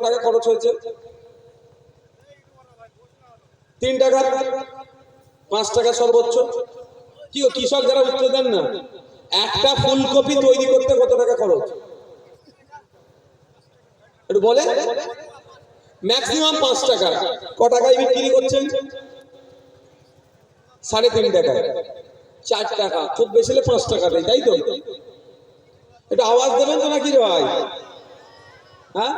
টাকা খরচ হয়েছে? 3 টাকা, 5 টাকা সর্বোচ্চ। কি কৃষক যারা উত্তর দেন না, একটা ফুলকপি তৈরি করতে কত টাকা খরচ একটু বলে? ম্যাক্সিমাম 5 টাকা। ক টাকায় বিক্রি করছেন? 3.5 টাকায়, 4 টাকা, খুব বেশি হলে 5 টাকা দেয়, তাই তো? একটু আওয়াজ দেবেন তো নাকি ভাই? হ্যাঁ,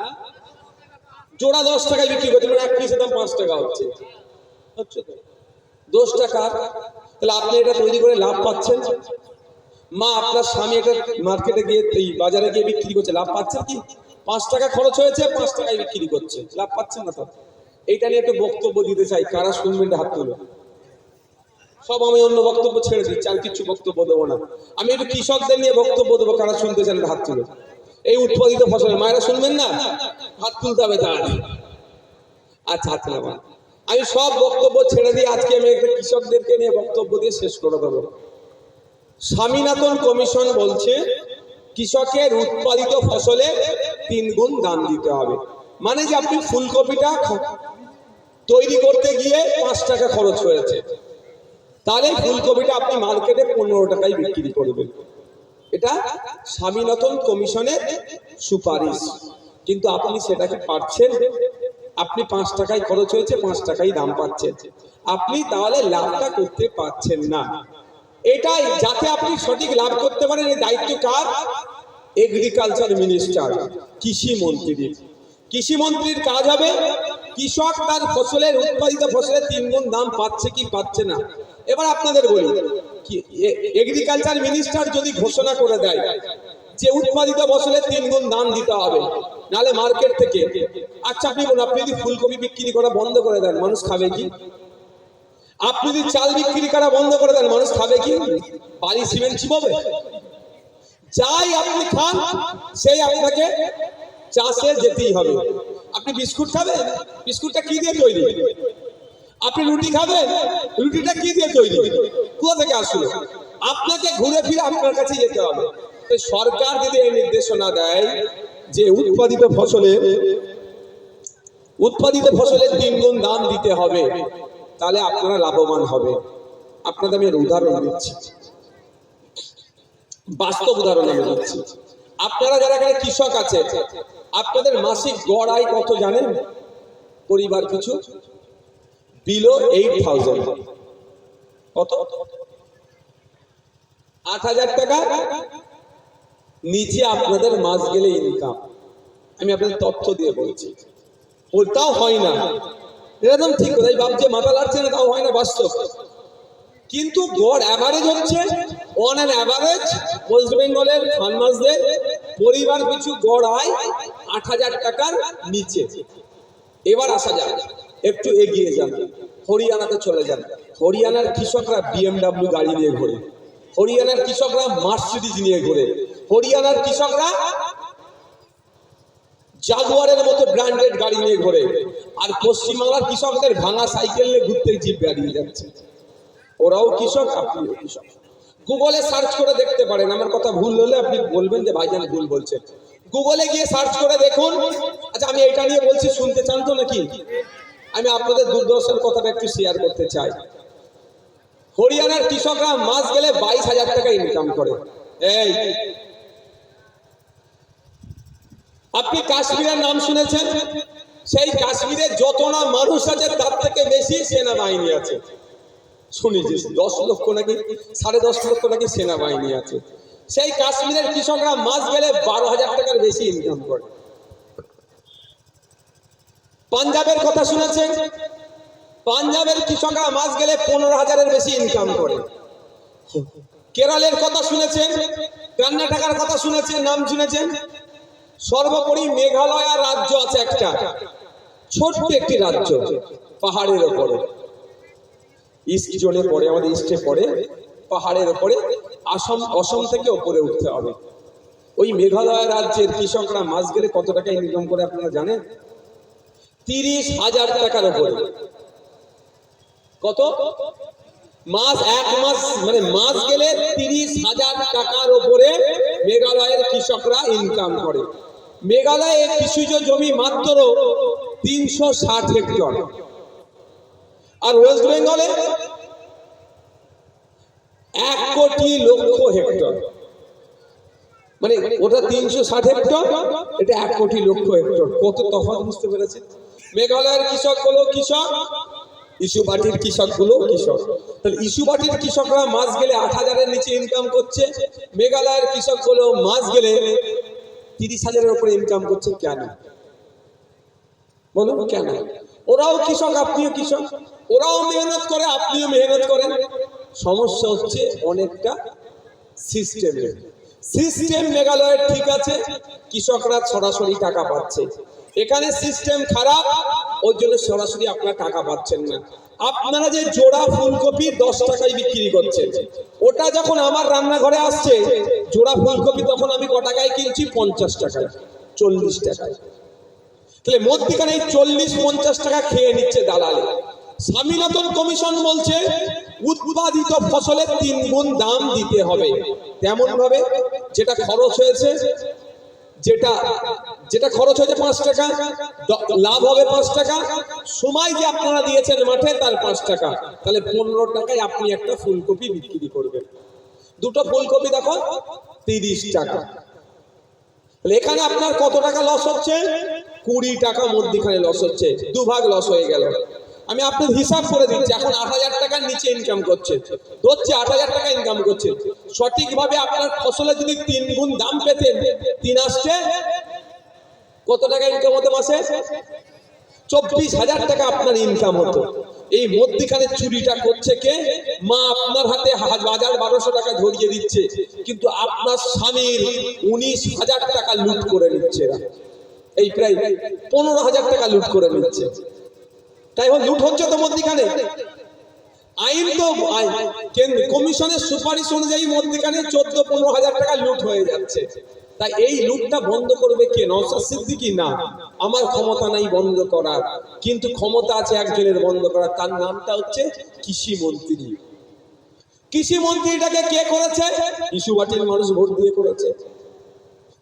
জোড়া 10 টাকায় বিক্রি করছে, মানে এক পিসের দাম 5 টাকা হচ্ছে। দোষ টাকা, তাহলে আপনি এটা তৈরি করে লাভ পাচ্ছেন? মা আপনার স্বামী এটা মার্কেটে গিয়ে এই বাজারে গিয়ে বিক্রি করছে, লাভ পাচ্ছেন কি? 5 টাকা খরচ হয়েছে, 5 টাকায় বিক্রি করছে, লাভ পাচ্ছেন না? তো এইটা নিয়ে একটু বক্তব্য দিতে চাই, কারা শুনবেন হাত তুলো। সব আমি অন্য বক্তব্য ছেড়ে দিচ্ছি, আর কিছু বক্তব্য দেবো না। আমি একটু কৃষকদের নিয়ে বক্তব্য দেবো, কারা শুনতে চান হাত তুলো। এই উৎপাদিত ফসলের মায়েরা শুনবেন না? হাত তুলতে হবে তাহলে। আচ্ছা আচ্ছা, আমি সব বক্তব্য ছেড়ে দিয়ে আজকে আমি একটা কৃষকদেরকে নিয়ে বক্তব্য দিয়ে শেষ করে দেবো। স্বামীনাথন কমিশন বলছে কৃষকের উৎপাদিত ফসলে 3 গুণ দাম দিতে হবে। মানে যে আপনি ফুলকপিটা তৈরি করতে গিয়ে 5 টাকা খরচ হয়েছে, তাহলে ফুলকপিটা আপনি মার্কেটে 15 টাকায় বিক্রি করবেন। এটা স্বামীনাথন কমিশনের সুপারিশ, কিন্তু আপনি সেটাকে পাচ্ছেন? আপনি 5 টাকায় খরচ হয়েছে, 5 টাকায় দাম পাচ্ছেন, আপনি তাহলে লাভটা করতে পারছেন না। এটাই যাতে আপনি সঠিক লাভ করতে পারেন, এই দায়িত্ব কার? এগ্রিকালচার মিনিস্টার, কৃষি মন্ত্রীর। কৃষি মন্ত্রীর কাজ হবে কৃষক তার ফসলের উৎপাদিত ফসলের 3 গুণ দাম পাচ্ছে কি পাচ্ছে না। এবার আপনাদের বলি, এগ্রিকালচার মিনিস্টার যদি ঘোষণা করে দেয় যে উৎপাদিত ফসলের 3 গুণ দাম দিতে হবে, নালে মার্কেট থেকে, আচ্ছা আপনি বলুন, আপনি যদি ফুলকপি বিক্রি করা বন্ধ করে দেন, মানুষ খাবে কি? আপনি যদি চাল বিক্রি করা বন্ধ করে দেন, মানুষ খাবে কি? বাড়ি সিমেন্ট চিবাবে? যাই আপনি খান, সেই আপনাকে চাষে যেতেই হবে। আপনি বিস্কুট খাবেন, বিস্কুটটা কি দিয়ে তৈরি? আপনি রুটি খাবেন, রুটিটা কি দিয়ে তৈরি? কোথা থেকে আসলো? আপনাকে ঘুরে ফিরে আপনার কাছে যেতে হবে। সরকার যদি এই নির্দেশনা দেয় যে উৎপাদিত ফসলের 3 গুণ দাম দিতে হবে, তাহলে আপনারা লাভবান হবে। আপনাদের আমি উদাহরণ দিচ্ছি, বাস্তব উদাহরণ আমি দিচ্ছি। আপনারা যারা এখানে কৃষক আছে, আপনাদের মাসিক গড় আয় কত জানেন? পরিবার পিছু বিলো 8,000। কত? 8,000 টাকা নিচে আপনাদের মাস গেলে ইনকাম। আমি আপনাদের তথ্য দিয়ে বলছি, ওটাও হয় না। এরকম ঠিক কথা ভাবছে, মাথা লাগছে না, তাও হয় না, বাস্তব। কিন্তু গড় অ্যাভারেজ হচ্ছে, অন অ্যান অ্যাভারেজ ওয়েস্ট বেঙ্গলের ফার্মার্সদের পরিবার পিছু গড় আয় 8,000 টাকার নিচে। এবার আসা যাক, একটু এগিয়ে যান, হরিয়ানাতে চলে যান। হরিয়ানার কৃষকরা BMW গাড়ি নিয়ে ঘোরে, হরিয়ানার কৃষকরা মার্সিডিজ নিয়ে ঘোরে, হরিয়ানার কৃষকরা জাগুয়ারের মতো ব্র্যান্ডেড গাড়ি নিয়ে ঘোরে, আর পশ্চিমবাংলার কৃষকদের ভাঙা সাইকেল নিয়ে ঘুরতে জিপ বেরিয়ে যাচ্ছে। ওরাও কৃষক, আপনিও কৃষক। গুগলে সার্চ করে দেখতে পারেন, আমার কথা ভুল হলে আপনি বলবেন যে ভাইজান ভুল বলছেন। গুগলে গিয়ে সার্চ করে দেখুন। আচ্ছা আমি এটা নিয়ে বলছি, শুনতে চান তো নাকি? আমি আপনাদের দুর্দশার কথাটা একটু শেয়ার করতে চাই। হরিয়ানার কৃষকরা মাস গেলে 22,000 টাকা ইনকাম করে। এই আপনি কাশ্মীরের নাম শুনেছেন? সেই কাশ্মীরে যত না মানুষ আছে তার থেকে বেশি সেনাবাহিনী আছে। শুনেছি 10 লক্ষ নাকি 10.5 লক্ষ নাকি সেনাবাহিনী আছে। সেই কাশ্মীরের কৃষকরা মাস গেলে 12,000 টাকার বেশি ইনকাম করে। পাঞ্জাবের কথা শুনেছেন? পাঞ্জাবের কৃষকরা মাস গেলে 15,000-এর বেশি ইনকাম করে। কেরলের কথা শুনেছেন? কর্ণাটকের কথা শুনেছেন? নাম শুনেছেন? সর্বোপরি মেঘালয় রাজ্য আছে একটা, ছোট্ট একটি রাজ্য, পাহাড়ের ওপরে, ইস্ট জোনে পড়ে, আমাদের ইস্টে পড়ে, পাহাড়ের ওপরে। অসম থেকে ওপরে উঠতে হবে। ওই মেঘালয় রাজ্যের কৃষকরা মাস গেলে কত টাকা ইনকাম করে আপনারা জানেন? 30,000 টাকার উপরে। কত? এক মাস মানে মাস গেলে 30,000 টাকার উপরে মেঘালয়ের কৃষকরা ইনকাম করে। মেঘালয়ে কৃষিজ জমি মাত্র 360 হেক্টর, আর ওয়েস্ট বেঙ্গলে 1,00,00,000 হেক্টর। মানে ওটা 360 হেক্টর, এটা 1,00,00,000 হেক্টর। কত তফাৎ বুঝতে পেরেছে? মেঘালয়ের কৃষক গুলো কৃষক, ইস্যুবাটির কৃষক গুলো কৃষক। তাহলে ইস্যুবাটির কৃষকরা মাস গেলে 8,000-এর নিচে ইনকাম করছে, মেঘালয়ের কৃষক গুলো মাস গেলে 30,000-এর উপরে ইনকাম করছে। কেন বলুন, কেন? ওরাও কৃষক, আপনিও কৃষক, ওরাও মেহনত করে, আপনিও মেহনত করেন। সমস্যা হচ্ছে অনেকটা সিস্টেমের। সিস্টেম মেঘালয়ের ঠিক আছে, কৃষকরা সরাসরি টাকা পাচ্ছে। এখানে সিস্টেম খারাপ, ওর জন্য সরাসরি আপনারা টাকা পাচ্ছেন না। আপনারা যে জোড়া ফুলকপি 10 টাকায় বিক্রি করছেন, ওটা যখন আমার রান্নাঘরে আসছে জোড়া ফুলকপি, তখন আমি ক টাকায় কিনছি? 50 টাকায়, 40 টাকায়। তাহলে মধ্যখানে 40-50 টাকা খেয়ে নিচ্ছে দালালে। স্বামীনাথন কমিশন বলছে উৎপাদিত ফসলের 3 গুণ দাম দিতে হবে। তেমন ভাবে যেটা খরচ হয়েছে, যেটা খরচ হয়েছে 5 টাকা, লাভ হবে 5 টাকা, সময় যে আপনারা দিয়েছেন মাঠে তার 5 টাকা, তাহলে 15 টাকায় আপনি একটা ফুলকপি বিক্রি করবেন। দুটো ফুলকপি দেখো 30 টাকা। তাহলে এখানে আপনার কত টাকা লস হচ্ছে? 20 টাকা মধ্যখানে লস হচ্ছে, দুভাগ লস হয়ে গেল। আমি আপনার হিসাব করে দিচ্ছি। এখন 8,000 টাকার নিচে ইনকাম করছে, ধরছে 8,000 টাকা ইনকাম করছে। সঠিকভাবে আপনার ফসলে যদি 3 গুণ দাম পেতেন, 3 আসছে কত টাকা ইনকাম হতো মাসে? 24,000 টাকা আপনার ইনকাম হতো। এই মধ্যখানে চুরিটা করছে কে? মা আপনার হাতে 1,000-1,200 টাকা ধরিয়ে দিচ্ছে, কিন্তু আপনার স্বামীর 19,000 টাকা লুট করে নিচ্ছে। এই প্রায় 15,000 টাকা লুট করে নিচ্ছে। তাই লুট হচ্ছে তো মধ্যখানে। আইন তো কমিশনের সুপারিশ অনুযায়ী মধ্যখানে 14-15,000 টাকা লুট হয়ে যাচ্ছে। তাই এই লুটটা বন্ধ করবে কে? নওশাদ সিদ্দিকী? না, আমার ক্ষমতা নাই বন্ধ করার, কিন্তু ক্ষমতা আছে একজনের বন্ধ করার। তার নামটা হচ্ছে কৃষি মন্ত্রী। কৃষি মন্ত্রীটাকে কে করেছে? ইস্যুবাটির মানুষ ভোট দিয়ে করেছে,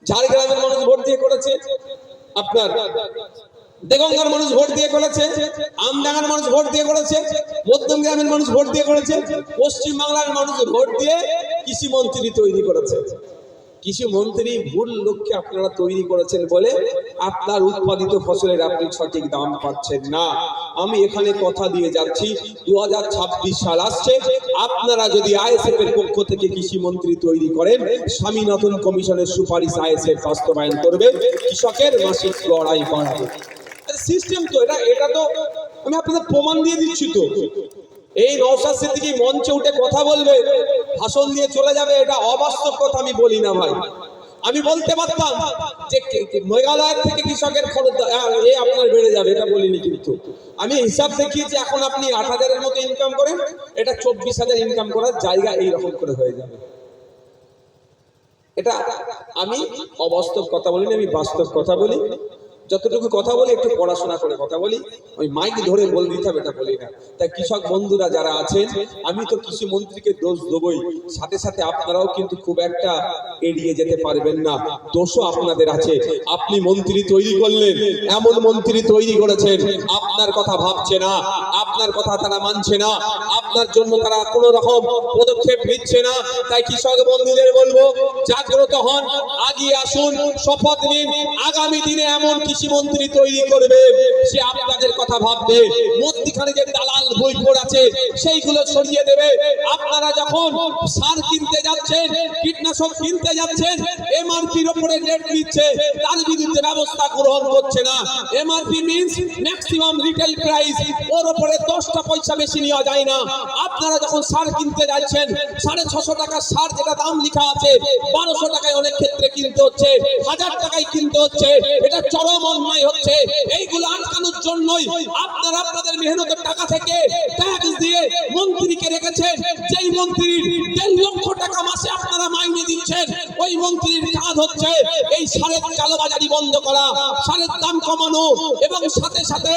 ঝাড়গ্রামের মানুষ ভোট দিয়ে করেছে, আপনার দেগঙ্গার মানুষ ভোট দিয়ে করেছে, আমডাঙ্গার মানুষ ভোট দিয়ে করেছে, মধ্যমগ্রামের মানুষ ভোট দিয়ে করেছে, পশ্চিম বাংলার মানুষ ভোট দিয়ে কৃষি মন্ত্রী তৈরি করেছে। কৃষি মন্ত্রী ভুল লক্ষ্যে আপনারা তৈরি করেছেন বলে আপনার উৎপাদিত ফসলের আপনি সঠিক দাম পাচ্ছেন না। আমি এখানে কথা দিয়ে যাচ্ছি, 2026 সাল আসছে, আপনারা যদি আইএসএফ এর পক্ষ থেকে কৃষি মন্ত্রী তৈরি করেন, স্বামীনাথন কমিশনের সুপারিশ আইএসএফ বাস্তবায়ন করবে, কৃষকের মাসিক লড়াই বাড়াবে। সিস্টেম তো এটা তো আমি আপনাদের প্রমাণ দিয়ে দিচ্ছি। তো এই নওশাদ সিদ্দিকী মঞ্চে উঠে কথা বলবে, ভাষণ দিয়ে চলে যাবে, এটা অবাস্তব কথা আমি বলি না ভাই। আমি বলতে পারতাম যে মেঘালয়ের থেকে কৃষকের খরচ আপনার বেড়ে যাবে, এটা বলিনি। কিন্তু আমি হিসাব দেখিয়েছি, এখন আপনি 8,000-এর মতো ইনকাম করেন, এটা 24,000 ইনকাম করার জায়গা এইরকম করে হয়ে যাবে। এটা আমি অবাস্তব কথা বলিনি, আমি বাস্তব কথা বলি। যতটুকু কথা বলি একটু পড়াশোনা করে কথা বলি, ওই মাইক ধরে বলে দিতে হবে এটা বলি না। তাই কৃষক বন্ধুরা যারা আছেন, আমি তো কৃষি মন্ত্রীকে দোষ দেবই, সাথে সাথে আপনারাও কিন্তু খুব একটা এড়িয়ে যেতে পারবেন না, দোষও আপনাদের আছে। আপনি মন্ত্রী তৈরি করলেন, এমন মন্ত্রী তৈরি করেছেন আপনার কথা ভাবছে না, আপনার কথা তারা মানছে না, আপনার জন্য তারা কোনো রকম পদক্ষেপ নিচ্ছে না। তাই কৃষক বন্ধুদের বলবো, জাগ্রত হন, আগিয়ে আসুন, শপথ নিন, আগামী দিনে এমন কৃষি মন্ত্রী তৈরি করবে সে আপনাদের কথা ভাববে। মধ্যখানে যে দালাল বইফোড় আছে সেইগুলো সরিয়ে দেবে। আপনারা যখন সার কিনতে যাচ্ছেন, কীটনাশক কিনতে যাচ্ছেন, এমআরপির উপরে রেট দিচ্ছে, তার বিরুদ্ধে ব্যবস্থা গ্রহণ করছে না। MRP means maximum retail price, ওর উপরে 10টা পয়সা বেশি নেওয়া যায় না। আপনারা যখন সার কিনতে যাচ্ছেন, 650 টাকা সার যেটা দাম লেখা আছে 1200 টাকায় অনেক ক্ষেত্রে কিনতে হচ্ছে, 1000 টাকায় কিনতে হচ্ছে। এটা চরম অন্যায় হচ্ছে। এইগুলো আটকানোর জন্যই আপনারা আপনাদের মেহনতের টাকা থেকে ট্যাক্স দিয়ে মন্ত্রীকে রেখেছেন। যেই মন্ত্রীর 1.5 লক্ষ টাকা মাসে আপনারা মাইনে দিচ্ছেন, ওই মন্ত্রীর কাজ হচ্ছে এই সারের কালোবাজারি বন্ধ করা, সারের দাম কমানো এবং সাথে সাথে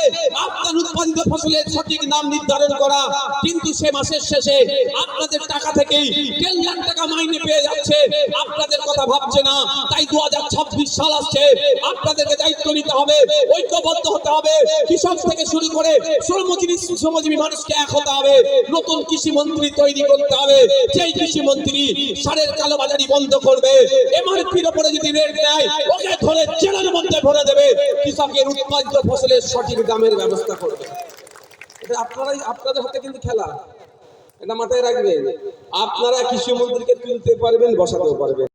আপনার উৎপাদিত ফসলের সঠিক দাম নির্ধারণ করা। কিন্তু সে মাসের শেষে আপনাদের টাকা থেকেই 1.5 লাখ টাকা মাইনে পেয়ে যাচ্ছে, আপনাদের কথা ভাবছে না। তাই 2026 সাল আসছে, আপনাদেরকে দায়িত্ব নিতে হবে, ঐক্যবদ্ধ হতে হবে, কৃষক থেকে শুরু করে শ্রমজীবী মানুষকে এক হতে হবে। নতুন কৃষি মন্ত্রী তৈরি করতে হবে, যেই কৃষি মন্ত্রী সারের কালোবাজারি বন্ধ করবে, এমআরপির উপরে যদি রেট দেয় ওকে ধরে জেলের মধ্যে ভরে দেবে, কৃষকের উৎপাদিত ফসলের সঠিক দামের ব্যবস্থা করবে। এটা আপনাদের হাতে কিন্তু খেলা, এটা মাথায় রাখবেন। আপনারা কৃষি মন্ত্রীকে তুলতে পারবেন, বসাতেও পারবেন।